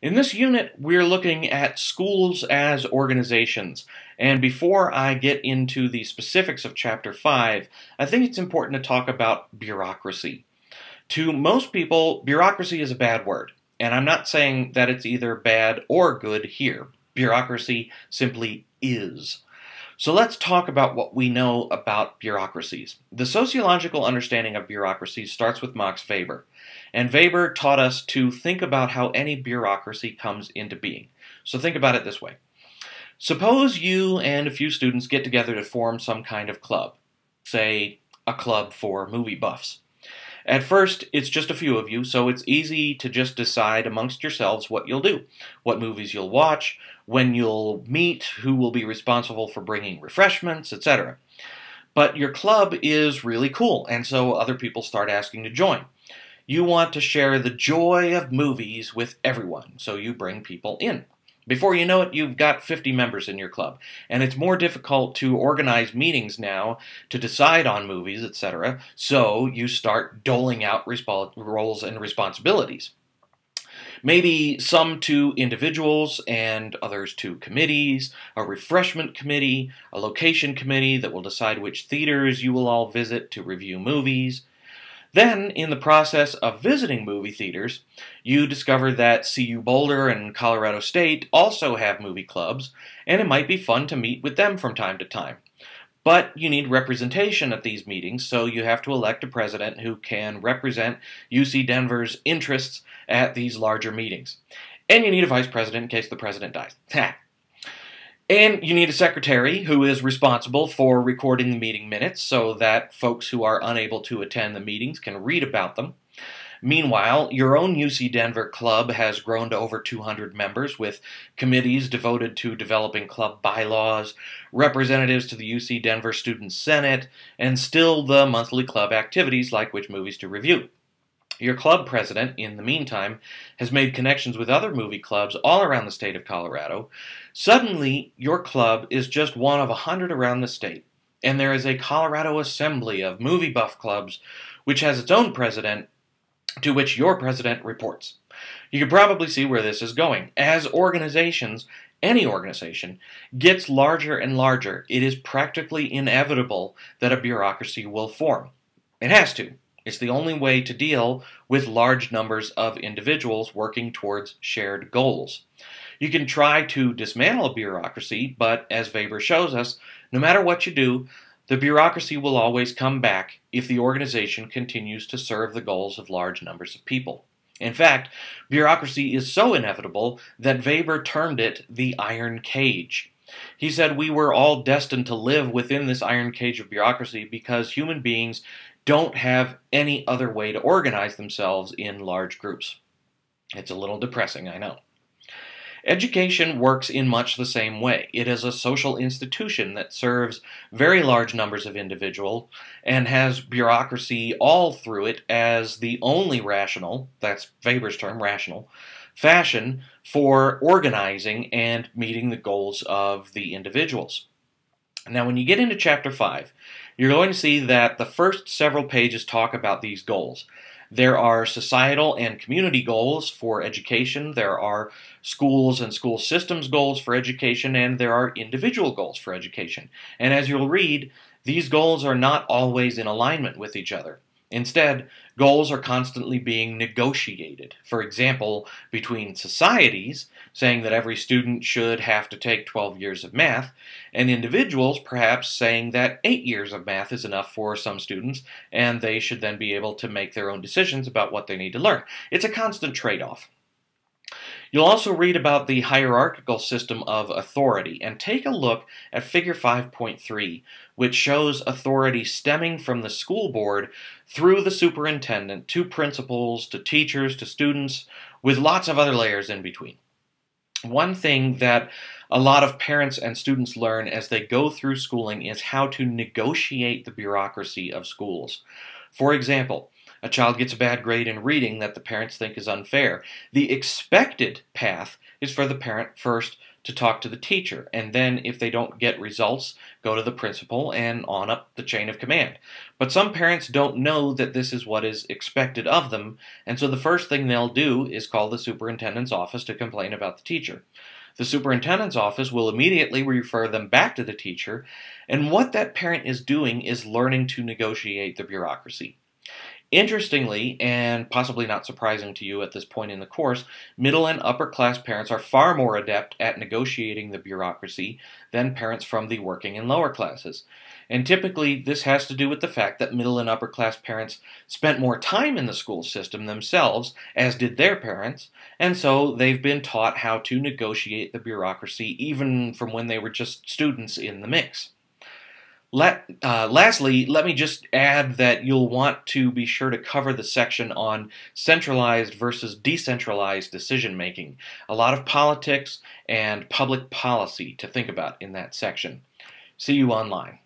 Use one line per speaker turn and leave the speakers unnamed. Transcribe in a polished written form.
In this unit, we're looking at schools as organizations. And before I get into the specifics of Chapter 5, I think it's important to talk about bureaucracy. To most people, bureaucracy is a bad word. And I'm not saying that it's either bad or good here. Bureaucracy simply is. So let's talk about what we know about bureaucracies. The sociological understanding of bureaucracies starts with Max Weber. And Weber taught us to think about how any bureaucracy comes into being. So think about it this way. Suppose you and a few students get together to form some kind of club. Say, a club for movie buffs. At first, it's just a few of you, so it's easy to just decide amongst yourselves what you'll do, what movies you'll watch, when you'll meet, who will be responsible for bringing refreshments, etc. But your club is really cool, and so other people start asking to join. You want to share the joy of movies with everyone, so you bring people in. Before you know it, you've got 50 members in your club, and it's more difficult to organize meetings now to decide on movies, etc., so you start doling out roles and responsibilities. Maybe some to individuals and others to committees, a refreshment committee, a location committee that will decide which theaters you will all visit to review movies. Then, in the process of visiting movie theaters, you discover that CU Boulder and Colorado State also have movie clubs, and it might be fun to meet with them from time to time. But you need representation at these meetings, so you have to elect a president who can represent UC Denver's interests at these larger meetings. And you need a vice president in case the president dies. And you need a secretary who is responsible for recording the meeting minutes so that folks who are unable to attend the meetings can read about them. Meanwhile, your own UC Denver club has grown to over 200 members with committees devoted to developing club bylaws, representatives to the UC Denver Student Senate, and still the monthly club activities like which movies to review. Your club president, in the meantime, has made connections with other movie clubs all around the state of Colorado. Suddenly, your club is just one of 100 around the state, and there is a Colorado Assembly of movie buff clubs which has its own president, to which your president reports. You can probably see where this is going. As organizations, any organization, gets larger and larger, it is practically inevitable that a bureaucracy will form. It has to. It's the only way to deal with large numbers of individuals working towards shared goals. You can try to dismantle a bureaucracy, but as Weber shows us, no matter what you do, the bureaucracy will always come back if the organization continues to serve the goals of large numbers of people. In fact, bureaucracy is so inevitable that Weber termed it the iron cage. He said we were all destined to live within this iron cage of bureaucracy because human beings don't have any other way to organize themselves in large groups. It's a little depressing, I know. Education works in much the same way. It is a social institution that serves very large numbers of individuals and has bureaucracy all through it as the only rational, that's Weber's term, rational, fashion for organizing and meeting the goals of the individuals. Now, when you get into Chapter 5, you're going to see that the first several pages talk about these goals. There are societal and community goals for education, there are schools and school systems goals for education, and there are individual goals for education. And as you'll read, these goals are not always in alignment with each other. Instead, goals are constantly being negotiated. For example, between societies, saying that every student should have to take 12 years of math, and individuals perhaps saying that 8 years of math is enough for some students, and they should then be able to make their own decisions about what they need to learn. It's a constant trade-off. You'll also read about the hierarchical system of authority, and take a look at Figure 5.3, which shows authority stemming from the school board through the superintendent to principals, to teachers, to students, with lots of other layers in between. One thing that a lot of parents and students learn as they go through schooling is how to negotiate the bureaucracy of schools. For example, a child gets a bad grade in reading that the parents think is unfair. The expected path is for the parent first to talk to the teacher, and then if they don't get results, go to the principal and on up the chain of command. But some parents don't know that this is what is expected of them, and so the first thing they'll do is call the superintendent's office to complain about the teacher. The superintendent's office will immediately refer them back to the teacher, and what that parent is doing is learning to negotiate the bureaucracy. Interestingly, and possibly not surprising to you at this point in the course, middle and upper class parents are far more adept at negotiating the bureaucracy than parents from the working and lower classes. And typically, this has to do with the fact that middle and upper class parents spent more time in the school system themselves, as did their parents, and so they've been taught how to negotiate the bureaucracy even from when they were just students in the mix. Lastly, let me just add that you'll want to be sure to cover the section on centralized versus decentralized decision making. A lot of politics and public policy to think about in that section. See you online.